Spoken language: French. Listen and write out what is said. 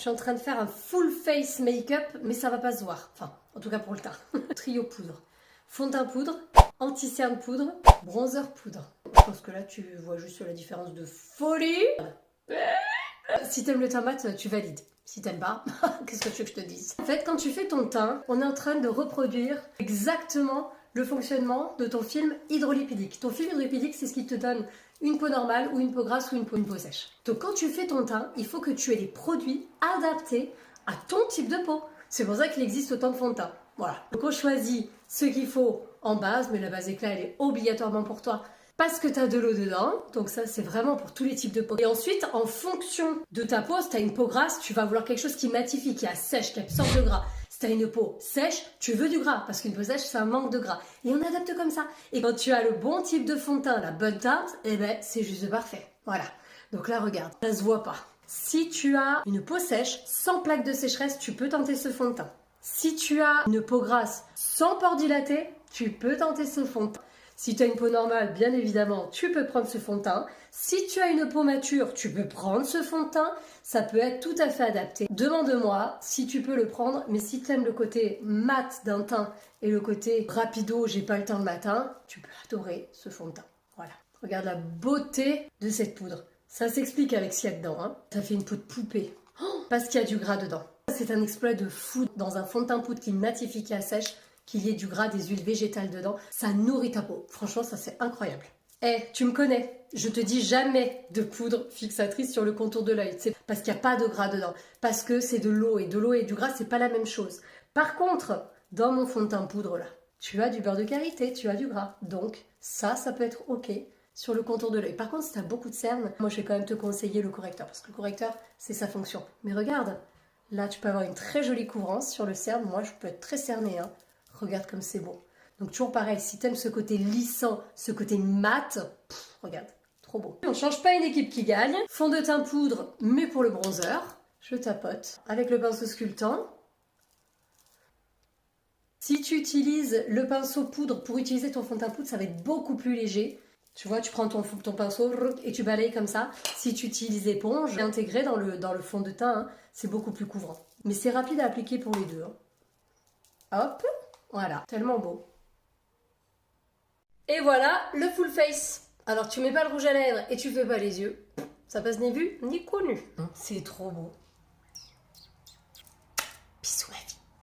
suis en train de faire un full face make-up, mais ça va pas se voir. Enfin, en tout cas pour le teint. Trio poudre, fond de teint poudre, anti-cerne poudre, bronzer poudre. Je pense que là, tu vois juste la différence de folie. Si t'aimes le teint mat, tu valides. Si t'aimes pas, qu'est-ce que tu veux que je te dise? En fait, quand tu fais ton teint, on est en train de reproduire exactement le fonctionnement de ton film hydrolipidique. Ton film hydrolipidique, c'est ce qui te donne une peau normale ou une peau grasse ou une peau sèche. Donc quand tu fais ton teint, il faut que tu aies des produits adaptés à ton type de peau. C'est pour ça qu'il existe autant de fonds de teint. Voilà. Donc on choisit ce qu'il faut en base, mais la base éclat, elle est obligatoirement pour toi parce que tu as de l'eau dedans. Donc ça, c'est vraiment pour tous les types de peau. Et ensuite, en fonction de ta peau, si tu as une peau grasse, tu vas vouloir quelque chose qui matifie, qui assèche, qui absorbe le gras. Si tu as une peau sèche, tu veux du gras, parce qu'une peau sèche, c'est un manque de gras. Et on adapte comme ça. Et quand tu as le bon type de fond de teint, la bonne teinte, eh ben, c'est juste parfait. Voilà. Donc là, regarde, ça se voit pas. Si tu as une peau sèche, sans plaque de sécheresse, tu peux tenter ce fond de teint. Si tu as une peau grasse, sans pores dilatés, tu peux tenter ce fond de teint. Si tu as une peau normale, bien évidemment, tu peux prendre ce fond de teint. Si tu as une peau mature, tu peux prendre ce fond de teint. Ça peut être tout à fait adapté. Demande-moi si tu peux le prendre, mais si tu aimes le côté mat d'un teint et le côté rapido, j'ai pas le temps le matin, tu peux adorer ce fond de teint. Voilà. Regarde la beauté de cette poudre. Ça s'explique avec ce qu'il y a dedans. Hein. Ça fait une peau de poupée. Parce qu'il y a du gras dedans. C'est un exploit de fou dans un fond de teint poudre qui matifie, qui assèche, qu'il y ait du gras, des huiles végétales dedans. Ça nourrit ta peau. Franchement, ça c'est incroyable. Tu me connais. Je te dis jamais de poudre fixatrice sur le contour de l'œil. C'est parce qu'il n'y a pas de gras dedans. Parce que c'est de l'eau. Et de l'eau et du gras, c'est pas la même chose. Par contre, dans mon fond de teint poudre là, tu as du beurre de karité, tu as du gras. Donc ça peut être ok sur le contour de l'œil. Par contre, si tu as beaucoup de cernes, moi je vais quand même te conseiller le correcteur. Parce que le correcteur, c'est sa fonction. Mais regarde, là tu peux avoir une très jolie couvrance sur le cerne. Moi, je peux être très cernée, hein. Regarde comme c'est beau. Donc toujours pareil, si tu aimes ce côté lissant, ce côté mat, regarde, trop beau. On ne change pas une équipe qui gagne. Fond de teint poudre, mais pour le bronzer, je tapote avec le pinceau sculptant. Si tu utilises le pinceau poudre pour utiliser ton fond de teint poudre, ça va être beaucoup plus léger. Tu vois, tu prends ton pinceau et tu balayes comme ça. Si tu utilises éponge, intégré dans le fond de teint, hein, c'est beaucoup plus couvrant. Mais c'est rapide à appliquer pour les deux. Hein. Hop, voilà, tellement beau. Et voilà le full face. Alors tu mets pas le rouge à lèvres et tu fais pas les yeux. Ça passe ni vu ni connu. C'est trop beau. Bisous.